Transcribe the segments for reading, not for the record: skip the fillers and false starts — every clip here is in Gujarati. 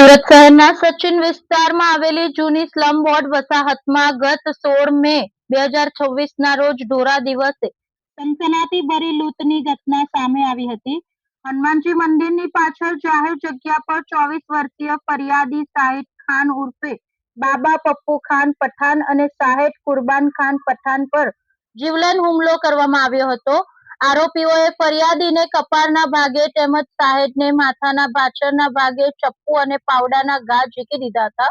સુરત શહેરના સચિન વિસ્તારમાં આવેલી જૂની સ્લમ વોર્ડ વસાહતમાં ગત 16 મે 2026ના રોજ ઢોરા દિવસે સનસનાટીભરી લૂંટની ઘટના સામે આવી હતી. હનુમાનજી મંદિરની પાછળ જાહેર જગ્યા પર 24 વર્ષીય ફરિયાદી સાહિદ ખાન ઉર્ફે બાબા પપ્પુ ખાન પઠાણ અને સાહેદ કુરબાન ખાન પઠાણ પર જીવલેણ હુમલો કરવામાં આવ્યો હતો. આરોપીઓએ ફરિયાદીને કપાળના ભાગે તેમજ સાહેદને માથાના પાછળના ભાગે ચપ્પુ અને પાવડાના ઘા ઝીકી દીધા હતા.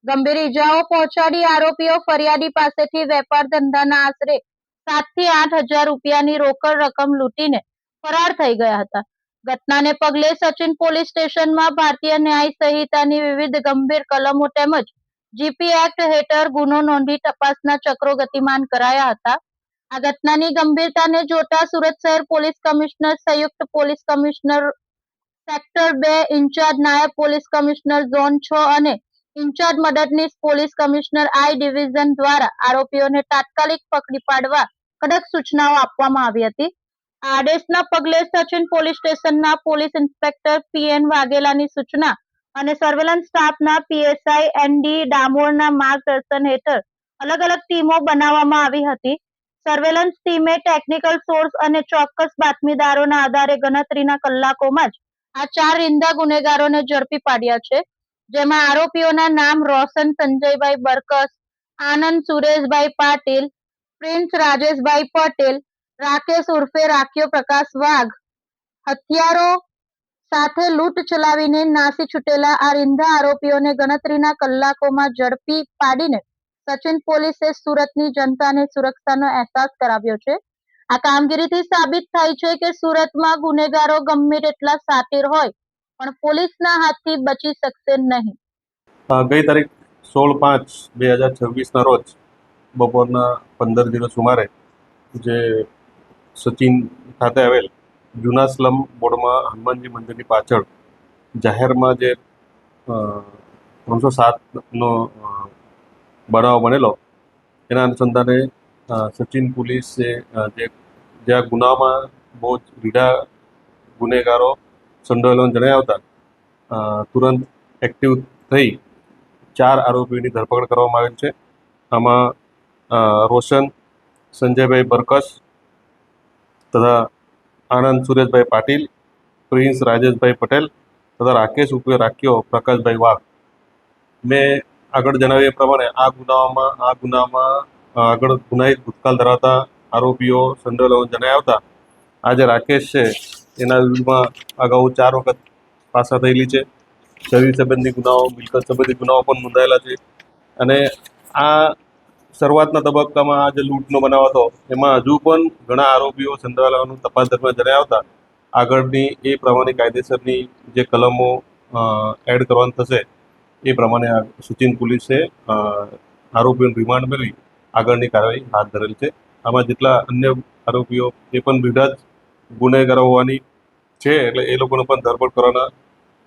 ગંભીર ઈજાઓ પહોંચાડી આરોપીઓ ફરિયાદી પાસેથી વેપાર ધંધાના આશરે 7 થી 8 હજાર રૂપિયાની રોકડ રકમ લૂંટીને ફરાર થઈ ગયા હતા. ઘટનાને પગલે સચિન પોલીસ સ્ટેશનમાં ભારતીય ન્યાય સંહિતાની વિવિધ ગંભીર કલમો તેમજ જીપી એક્ટ હેઠળ ગુનો નોંધી તપાસના ચક્રો ગતિમાન કરાયા હતા. આ ઘટનાની ગંભીરતાને જોતા સુરત શહેર પોલીસ કમિશનર, સંયુક્ત પોલીસ કમિશનર સેક્ટર 2, ઇન્ચાર્જ નાયબ પોલીસ કમિશનર ઝોન 6 અને ઇન્ચાર્જ મદદનીશ પોલીસ કમિશનર આઈ ડિવિઝન દ્વારા આરોપીઓને તાત્કાલિક પકડી પાડવા કડક સૂચનાઓ આપવામાં આવી હતી. આ આદેશના પગલે સચિન પોલીસ સ્ટેશનના પોલીસ ઇન્સ્પેક્ટર પીએન વાઘેલાની સૂચના અને સર્વેલન્સ સ્ટાફના પીએસઆઈ એનડી ડામોરના માર્ગદર્શન હેઠળ અલગ અલગ ટીમો બનાવવામાં આવી હતી. સર્વેલન્સ ટીમે ટેકનિકલ સોર્સ અને ચોક્કસ બાતમીદારોના આધારે ગણતરીના કલાકોમાં જ આ 4 રીંદા ગુનેગારોને ઝડપી પાડ્યા છે. જેમાં આરોપીઓના નામ રોશન સંજયભાઈ બરકસ, આનંદ સુરેશભાઈ પાટીલ, પ્રિન્સ રાજેશભાઈ પટેલ, રાકેશ ઉર્ફે રાખ્યો પ્રકાશ વાઘ. હથિયારો સાથે લૂંટ ચલાવીને નાસી છૂટેલા આ રીંદા આરોપીઓને ગણતરીના કલાકોમાં ઝડપી પાડીને સચિન પોલીસે સુરતની જનતાને સુરક્ષાનો અહેસાસ કરાવ્યો છે. આ કામગીરીથી સાબિત થાય છે કે સુરતમાં ગુનેગારો ગમે તેટલા શાતિર હોય પણ પોલીસના હાથથી બચી શકશે નહીં. ગઈ તારીખ 16/5/2026ના રોજ બપોરના 15:00 સુમારે જે સચિન ખાતે આવેલ જૂના સ્લમ બોર્ડમાં હનુમાનજી મંદિરની પાછળ જાહેરમાં જે 307નો બનાવ બનેલો એના અનુસંધાને સચિન પોલીસે જે આ ગુનામાં બહુ જ રીઢા ગુનેગારો સંડોવાયેલા જણાયા હતા તુરંત એક્ટિવ થઈ 4 આરોપીઓની ધરપકડ કરવામાં આવેલ છે. આમાં રોશન સંજયભાઈ બરકસ તથા આનંદ સુરેશભાઈ પાટીલ, પ્રિન્સ રાજેશભાઈ પટેલ તથા રાકેશ ઉર્ફે રાખ્યો પ્રકાશભાઈ વાઘ. મેં આગળ જણાવ્યા એ પ્રમાણે આ ગુનામાં આગળ ગુનાહિત ભૂતકાળ ધરાવતા આરોપીઓ સંડોવાયેલા જણાયા હતા. આ જે રાકેશ છે એના વિરુદ્ધમાં અગાઉ 4 વખત પાસા થયેલી છે. શરીર સંબંધી ગુનાઓ, મિલકત સંબંધી ગુનાઓ પણ નોંધાયેલા છે. અને આ શરૂઆતના તબક્કામાં આ જે લૂંટનો બનાવ હતો એમાં હજુ પણ ઘણા આરોપીઓ સંડોવાયેલાનું તપાસ દરમિયાન જણાયા હતા. આગળની એ પ્રમાણે કાયદેસરની જે કલમો એડ કરવાનું થશે એ પ્રમાણે સચિન પોલીસે આરોપીઓને રિમાન્ડ મેળવી આગળની કાર્યવાહી હાથ ધરેલ છે. આમાં જેટલા અન્ય આરોપીઓ એ પણ રીઢા જ ગુનેગારો હોવાની છે એટલે એ લોકોને પણ ધરપકડ કરવાના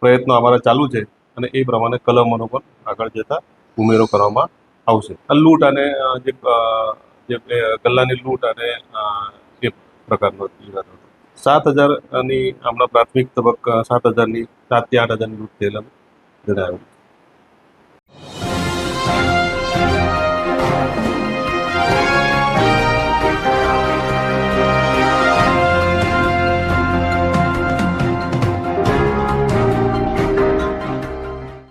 પ્રયત્નો અમારા ચાલુ છે અને એ પ્રમાણે કલમોનો પણ આગળ જતા ઉમેરો કરવામાં આવશે. લૂંટ અને જે ગલ્લાની લૂંટ અને એ પ્રકારનો 7,000ની હમણાં પ્રાથમિક તબક્કા 7,000ની 7 થી 8 હજારની લૂંટ થયેલા જણાવ્યું.